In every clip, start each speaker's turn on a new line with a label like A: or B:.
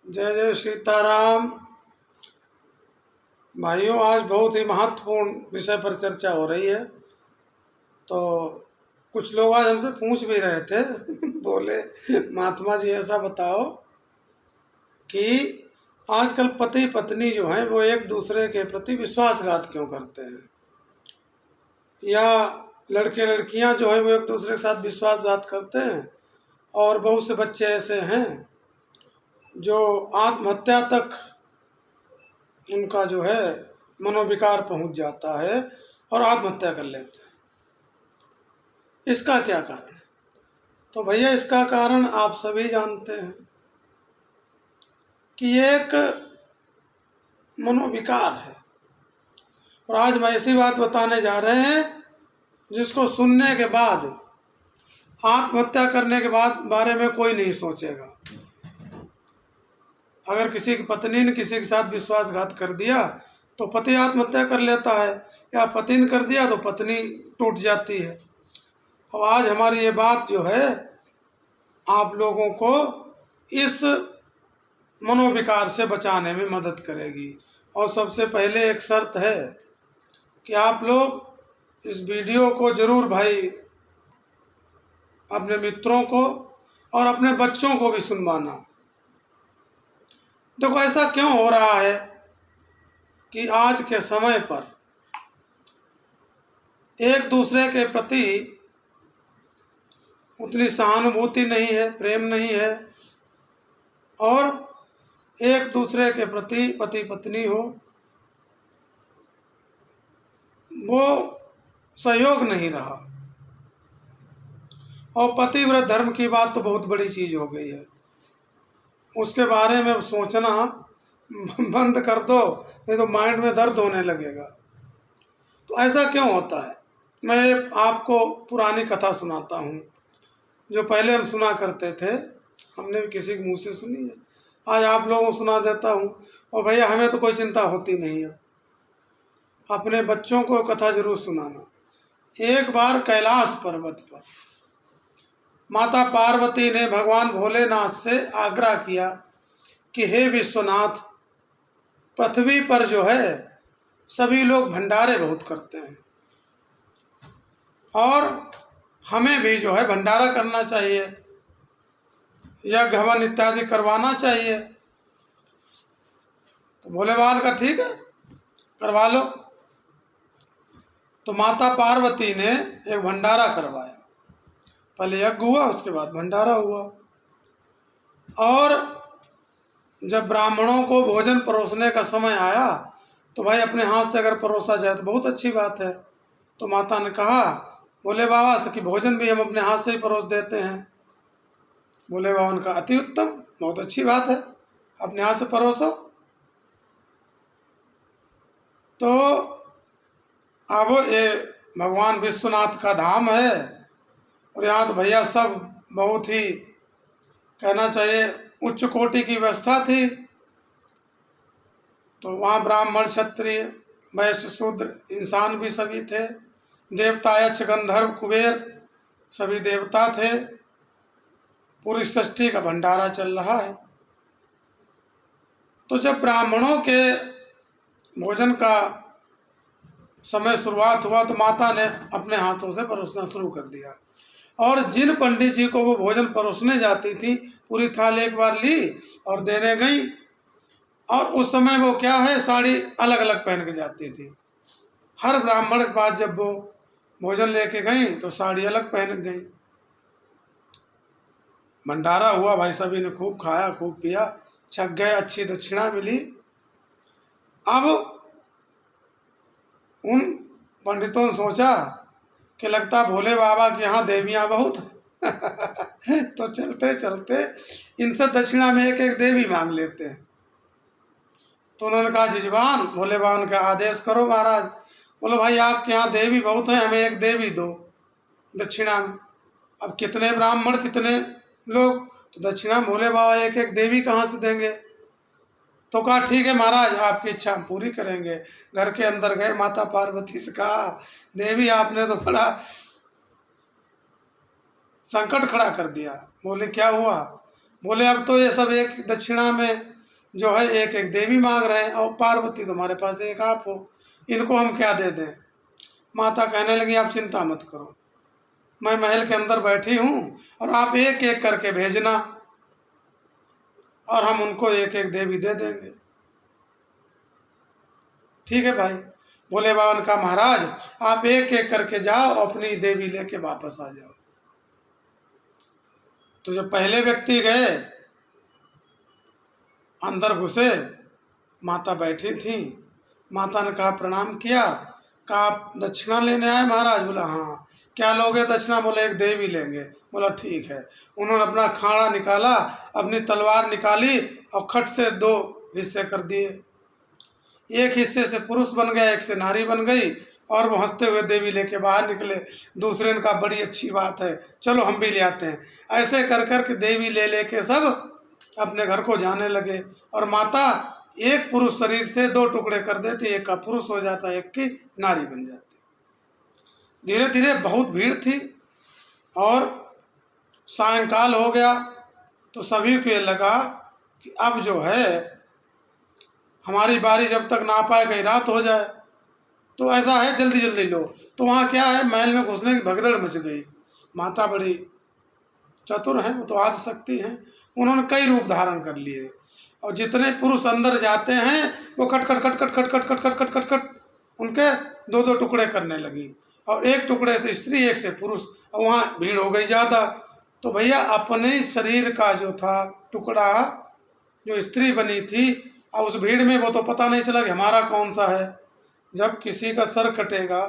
A: जय जय सीताराम। भाइयों, आज बहुत ही महत्वपूर्ण विषय पर चर्चा हो रही है। तो कुछ लोग आज हमसे पूछ भी रहे थे बोले महात्मा जी ऐसा बताओ कि आजकल पति पत्नी जो हैं वो एक दूसरे के प्रति विश्वासघात क्यों करते हैं, या लड़के लड़कियां जो हैं वो एक दूसरे के साथ विश्वासघात करते हैं। और बहुत से बच्चे ऐसे हैं जो आत्महत्या तक उनका जो है मनोविकार पहुंच जाता है और आत्महत्या कर लेते हैं। इसका क्या कारण है? तो भैया, इसका कारण आप सभी जानते हैं कि ये एक मनोविकार है। और आज मैं ऐसी बात बताने जा रहे हैं जिसको सुनने के बाद आत्महत्या करने के बाद बारे में कोई नहीं सोचेगा। अगर किसी की पत्नी ने किसी के साथ विश्वासघात कर दिया तो पति आत्महत्या कर लेता है, या पति ने कर दिया तो पत्नी टूट जाती है। अब आज हमारी ये बात जो है आप लोगों को इस मनोविकार से बचाने में मदद करेगी। और सबसे पहले एक शर्त है कि आप लोग इस वीडियो को ज़रूर भाई अपने मित्रों को और अपने बच्चों को भी सुनवाना। देखो, ऐसा क्यों हो रहा है कि आज के समय पर एक दूसरे के प्रति उतनी सहानुभूति नहीं है, प्रेम नहीं है, और एक दूसरे के प्रति पति पत्नी हो वो सहयोग नहीं रहा। और पतिव्रत धर्म की बात तो बहुत बड़ी चीज़ हो गई है, उसके बारे में सोचना बंद कर दो, नहीं तो माइंड में दर्द होने लगेगा। तो ऐसा क्यों होता है? मैं आपको पुरानी कथा सुनाता हूँ जो पहले हम सुना करते थे। हमने भी किसी के मुँह से सुनी है, आज आप लोगों को सुना देता हूँ। और भैया, हमें तो कोई चिंता होती नहीं है, अपने बच्चों को कथा जरूर सुनाना। एक बार कैलाश पर्वत पर माता पार्वती ने भगवान भोलेनाथ से आग्रह किया कि हे विश्वनाथ, पृथ्वी पर जो है सभी लोग भंडारे बहुत करते हैं और हमें भी जो है भंडारा करना चाहिए, यज्ञ हवन इत्यादि करवाना चाहिए। तो भोले बाबा का ठीक है, करवा लो। तो माता पार्वती ने एक भंडारा करवाया। पहले यज्ञ हुआ, उसके बाद भंडारा हुआ। और जब ब्राह्मणों को भोजन परोसने का समय आया तो भाई अपने हाथ से अगर परोसा जाए तो बहुत अच्छी बात है। तो माता ने कहा भोले बाबा से कि भोजन भी हम अपने हाथ से ही परोस देते हैं। भोले बाबा ने कहा अति उत्तम, बहुत अच्छी बात है, अपने हाथ से परोसो। तो अब ये भगवान विश्वनाथ का धाम है और यहाँ तो भैया सब बहुत ही कहना चाहिए उच्च कोटि की व्यवस्था थी। तो वहाँ ब्राह्मण क्षत्रिय वैश्य शूद्र इंसान भी सभी थे, देवता यक्ष गंधर्व कुबेर सभी देवता थे। पूरी षष्ठी का भंडारा चल रहा है। तो जब ब्राह्मणों के भोजन का समय शुरुआत हुआ तो माता ने अपने हाथों से परोसना शुरू कर दिया। और जिन पंडित जी को वो भोजन परोसने जाती थी पूरी थाली एक बार ली और देने गई। और उस समय वो क्या है, साड़ी अलग अलग पहन के जाती थी। हर ब्राह्मण के पास जब वो भोजन लेके गई तो साड़ी अलग पहन गई। भंडारा हुआ, भाई सभी ने खूब खाया खूब पिया, छक गए, अच्छी दक्षिणा मिली। अब उन पंडितों ने सोचा कि लगता भोले बाबा के यहाँ देवियाँ बहुत तो चलते चलते इनसे दक्षिणा में एक एक देवी मांग लेते हैं। तो उन्होंने कहा जिजवान, भोले बाबा ने कहा आदेश करो महाराज। बोलो भाई आपके यहाँ देवी बहुत हैं, हमें एक देवी दो दक्षिणा में। अब कितने ब्राह्मण कितने लोग, तो दक्षिणा भोले बाबा एक एक देवी कहाँ से देंगे। तो कहा ठीक है महाराज, आपकी इच्छा हम पूरी करेंगे। घर के अंदर गए, माता पार्वती से कहा देवी आपने तो बड़ा संकट खड़ा कर दिया। बोले क्या हुआ? बोले अब तो ये सब एक दक्षिणा में जो है एक एक देवी मांग रहे हैं, और पार्वती तुम्हारे पास एक आप हो, इनको हम क्या दे दें। माता कहने लगी आप चिंता मत करो, मैं महल के अंदर बैठी हूँ और आप एक एक करके भेजना और हम उनको एक एक देवी दे देंगे। ठीक है भाई। भोले बाबा ने कहा महाराज आप एक एक करके जाओ, अपनी देवी लेके वापस आ जाओ। तो जो पहले व्यक्ति गए, अंदर घुसे, माता बैठी थी। माता ने कहा प्रणाम किया, कहा आप दक्षिणा लेने आए महाराज? बोला हाँ। क्या लोगे दक्षिणा? बोले एक देवी लेंगे। बोला ठीक है। उन्होंने अपना खाड़ा निकाला, अपनी तलवार निकाली और खट से 2 हिस्से कर दिए। एक हिस्से से पुरुष बन गया, एक से नारी बन गई, और वो हंसते हुए देवी लेके बाहर निकले। दूसरे ने कहा बड़ी अच्छी बात है, चलो हम भी ले आते हैं। ऐसे कर कर के देवी ले लेके सब अपने घर को जाने लगे। और माता एक पुरुष शरीर से 2 टुकड़े कर देती, एक का पुरुष हो जाता, एक की नारी बन जाती। धीरे धीरे बहुत भीड़ थी और सायंकाल हो गया, तो सभी को ये लगा कि अब जो है हमारी बारी जब तक ना पाए कहीं रात हो जाए, तो ऐसा है जल्दी जल्दी लो। तो वहाँ क्या है, महल में घुसने की भगदड़ मच गई। माता बड़ी चतुर हैं, वो तो आदिशक्ति हैं, उन्होंने कई रूप धारण कर लिए, और जितने पुरुष अंदर जाते हैं वो खट खट खट खट खट खट खट खट खट खट खट उनके 2-2 टुकड़े करने लगी, और एक टुकड़े से स्त्री, एक से पुरुष। और वहाँ भीड़ हो गई ज़्यादा, तो भैया अपने शरीर का जो था टुकड़ा, जो स्त्री बनी थी, अब उस भीड़ में वो तो पता नहीं चला कि हमारा कौन सा है। जब किसी का सर कटेगा,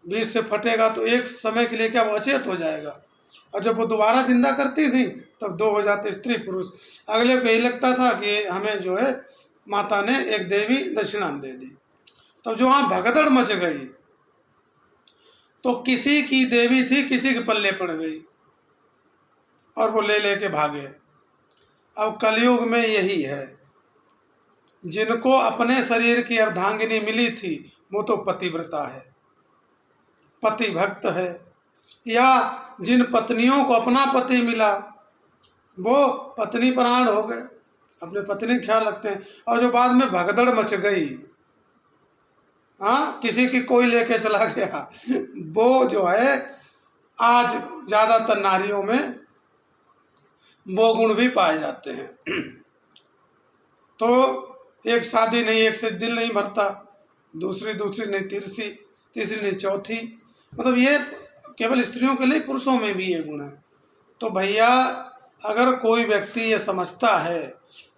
A: बीच से फटेगा, तो एक समय के लिए क्या वो अचेत हो जाएगा, और जब वो दोबारा जिंदा करती थी तब 2 हो जाते, स्त्री पुरुष। अगले को यही लगता था कि हमें जो है माता ने एक देवी दक्षिणा दे दी। तब जो वहाँ भगदड़ मच गई, तो किसी की देवी थी किसी के पल्ले पड़ गई और वो ले लेके भागे। अब कलयुग में यही है, जिनको अपने शरीर की अर्धांगिनी मिली थी वो तो पतिव्रता है, पति भक्त है, या जिन पत्नियों को अपना पति मिला वो पत्नी प्राण हो गए, अपने पत्नी का ख्याल रखते हैं। और जो बाद में भगदड़ मच गई, हाँ किसी की कोई लेके चला गया, वो जो है आज ज़्यादातर नारियों में वो गुण भी पाए जाते हैं। तो एक शादी नहीं, एक से दिल नहीं भरता, दूसरी नहीं, तीसरी नहीं, चौथी, मतलब ये केवल स्त्रियों के लिए, पुरुषों में भी ये गुण है। तो भैया अगर कोई व्यक्ति ये समझता है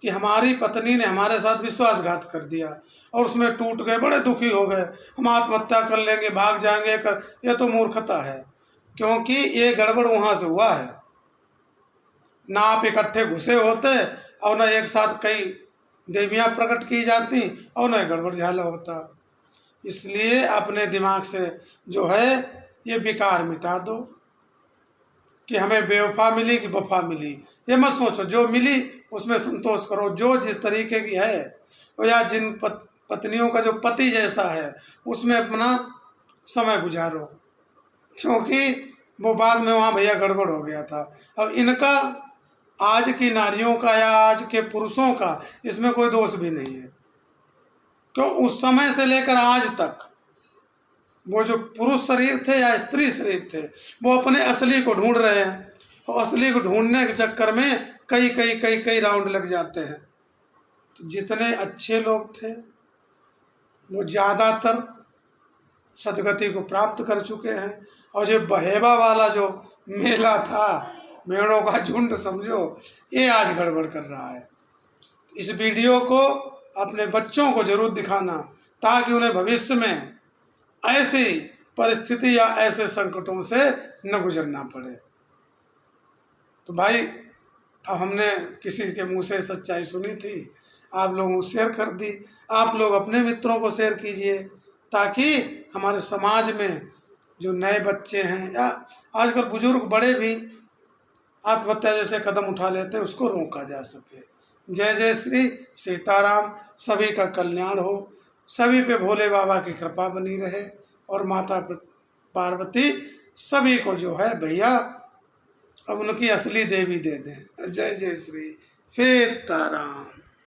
A: कि हमारी पत्नी ने हमारे साथ विश्वासघात कर दिया और उसमें टूट गए, बड़े दुखी हो गए, हम आत्महत्या कर लेंगे, भाग जाएंगे, ये तो मूर्खता है, क्योंकि ये गड़बड़ वहाँ से हुआ है। ना आप इकट्ठे घुसे होते और ना एक साथ कई देवियाँ प्रकट की जाती और न गड़बड़ झाला होता। इसलिए अपने दिमाग से जो है ये विकार मिटा दो कि हमें बेवफा मिली कि वफा मिली, ये मत सोचो। जो मिली उसमें संतोष करो, जो जिस तरीके की है, या जिन पत्नियों का जो पति जैसा है उसमें अपना समय गुजारो, क्योंकि वो बाद में वहाँ भैया गड़बड़ हो गया था। और इनका आज की नारियों का या आज के पुरुषों का इसमें कोई दोष भी नहीं है, क्यों उस समय से लेकर आज तक वो जो पुरुष शरीर थे या स्त्री शरीर थे वो अपने असली को ढूंढ रहे हैं, और असली को ढूंढने के चक्कर में कई राउंड लग जाते हैं। तो जितने अच्छे लोग थे वो ज़्यादातर सदगति को प्राप्त कर चुके हैं, और जो बहेवा वाला जो मेला था, भेड़ों का झुंड समझो, ये आज गड़बड़ कर रहा है। इस वीडियो को अपने बच्चों को जरूर दिखाना, ताकि उन्हें भविष्य में ऐसी परिस्थिति या ऐसे संकटों से न गुजरना पड़े। तो भाई अब हमने किसी के मुंह से सच्चाई सुनी थी, आप लोगों को शेयर कर दी। आप लोग अपने मित्रों को शेयर कीजिए, ताकि हमारे समाज में जो नए बच्चे हैं या आजकल बुजुर्ग बड़े भी आत्महत्या जैसे कदम उठा लेते हैं, उसको रोका जा सके। जय जय श्री सीताराम। सभी का कल्याण हो, सभी पे भोले बाबा की कृपा बनी रहे, और माता पार्वती सभी को जो है भैया अब उनकी असली देवी दे दें। जय जय श्री सीताराम।